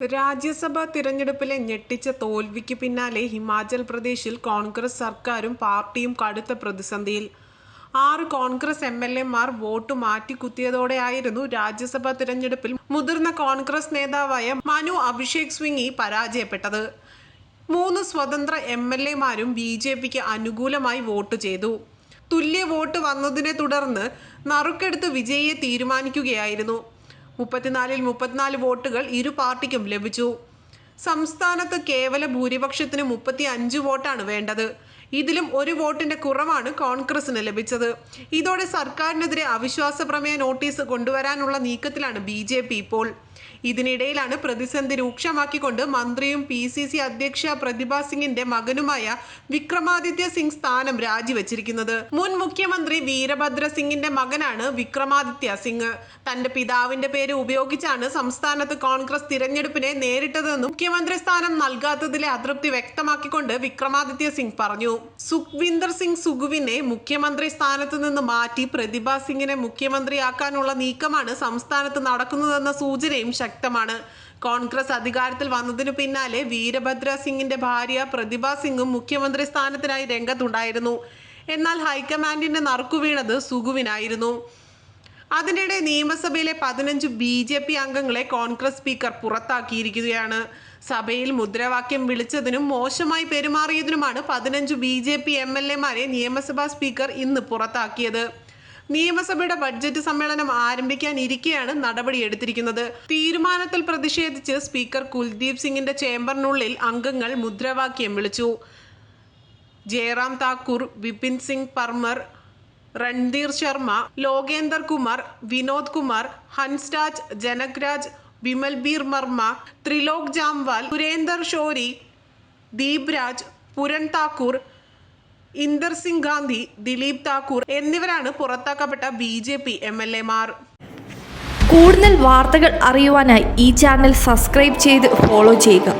രാജ്യസഭാ തിരഞ്ഞെടുപ്പിലെ ഞെട്ടിച്ച തോൽവിക്ക് പിന്നാലെ ഹിമാചൽ പ്രദേശിൽ കോൺഗ്രസ് സർക്കാരും പാർട്ടിയും കടുത്ത പ്രതിസന്ധിയിൽ. 6 കോൺഗ്രസ് എംഎൽഎമാർ വോട്ട് മാറ്റിക്കുത്തിയതോടെയായിരുന്നു രാജ്യസഭാ തിരഞ്ഞെടുപ്പിൽ മുതിർന്ന കോൺഗ്രസ് നേതാവായ മനു അഭിഷേക് സിംഗ്വി പരാജയപ്പെട്ടത്. 3 സ്വതന്ത്ര എംഎൽഎമാരും ബിജെപിക്ക് അനുകൂലമായി വോട്ട് ചെയ്തു. തുല്യ വോട്ട് വന്നതിനെ തുടർന്ന് നറുക്കെടുത്ത് വിജയിയെ തീരുമാനിക്കുകയായിരുന്നു. 34-ൽ 34 വോട്ടുകൾ ഇരു പാർട്ടിക്കും ലഭിച്ചു. സംസ്ഥാനത്ത് കേവല ഭൂരിപക്ഷത്തിന് 35 വോട്ടാണ് വേണ്ടത്. ഇതിലും 1 വോട്ടിന്റെ കുറവാണ് കോൺഗ്രസിന് ലഭിച്ചത്. ഇതോടെ സർക്കാരിനെതിരെ അവിശ്വാസ പ്രമേയ നോട്ടീസ് കൊണ്ടുവരാനുള്ള നീക്കത്തിലാണ് ബിജെപി ഇപ്പോൾ. ഇതിനിടയിലാണ് പ്രതിസന്ധി രൂക്ഷമാക്കിക്കൊണ്ട് മന്ത്രിയും PCC അധ്യക്ഷ പ്രതിഭ സിംഗിന്റെ മകനുമായ വിക്രമാദിത്യ സിംഗ് സ്ഥാനം രാജിവെച്ചിരിക്കുന്നത്. മുൻ മുഖ്യമന്ത്രി വീരഭദ്ര സിംഗിന്റെ മകനാണ് വിക്രമാദിത്യ സിംഗ്. തന്റെ പിതാവിന്റെ പേര് ഉപയോഗിച്ചാണ് സംസ്ഥാനത്ത് കോൺഗ്രസ് തിരഞ്ഞെടുപ്പിനെ നേരിട്ടതെന്നും മുഖ്യമന്ത്രി സ്ഥാനം നൽകാത്തതിലെ അതൃപ്തി വ്യക്തമാക്കിക്കൊണ്ട് വിക്രമാദിത്യ സിംഗ് പറഞ്ഞു. സുഖ്വിന്ദർ സിംഗ് സുഖുവിനെ മുഖ്യമന്ത്രി സ്ഥാനത്ത് നിന്ന് മാറ്റി പ്രതിഭ സിംഗിനെ മുഖ്യമന്ത്രിയാക്കാനുള്ള നീക്കമാണ് സംസ്ഥാനത്ത് നടക്കുന്നതെന്ന സൂചനയും ശക്തമാണ്. കോൺഗ്രസ് അധികാരത്തിൽ വന്നതിനു പിന്നാലെ വീരഭദ്ര സിംഗിന്റെ ഭാര്യ പ്രതിഭ സിംഗും മുഖ്യമന്ത്രി സ്ഥാനത്തിനായി രംഗത്തുണ്ടായിരുന്നു. എന്നാൽ ഹൈക്കമാൻഡിന്റെ നറുക്കുവീണത് സുഖുവിനായിരുന്നു. അതിനിടെ നിയമസഭയിലെ 15 BJP അംഗങ്ങളെ കോൺഗ്രസ് സ്പീക്കർ പുറത്താക്കിയിരിക്കുകയാണ്. സഭയിൽ മുദ്രാവാക്യം വിളിച്ചതിനും മോശമായി പെരുമാറിയതിനുമാണ് 15 BJP MLAമാരെ നിയമസഭാ സ്പീക്കർ ഇന്ന് പുറത്താക്കിയത്. നിയമസഭയുടെ ബഡ്ജറ്റ് സമ്മേളനം ആരംഭിക്കാനിരിക്കെയാണ് നടപടിയെടുത്തിരിക്കുന്നത്. തീരുമാനത്തിൽ പ്രതിഷേധിച്ച് സ്പീക്കർ കുൽദീപ് സിംഗിന്റെ ചേംബറിനുള്ളിൽ അംഗങ്ങൾ മുദ്രാവാക്യം വിളിച്ചു. ജയറാം താക്കൂർ, വിപിൻ സിംഗ് പർമർ, രൺധീർ ശർമ്മ, ലോകേന്ദർ കുമാർ, വിനോദ് കുമാർ, ഹൻസ്രാജ്, ജനകരാജ്, വിമൽബീർ വർമ്മ, ത്രിലോക് ജാംവാൽ, സുരേന്ദർ ഷോരി, ദീപ് രാജ്, പുരൺ താക്കൂർ, ഇന്ദർ സിംഗ് ഗാന്ധി, ദിലീപ് താക്കൂർ എന്നിവരാണ് പുറത്താക്കപ്പെട്ട BJP MLAമാർ. കൂടുതൽ വാർത്തകൾ അറിയുവാനായി ഈ ചാനൽ സബ്സ്ക്രൈബ് ചെയ്ത് ഫോളോ ചെയ്യുക.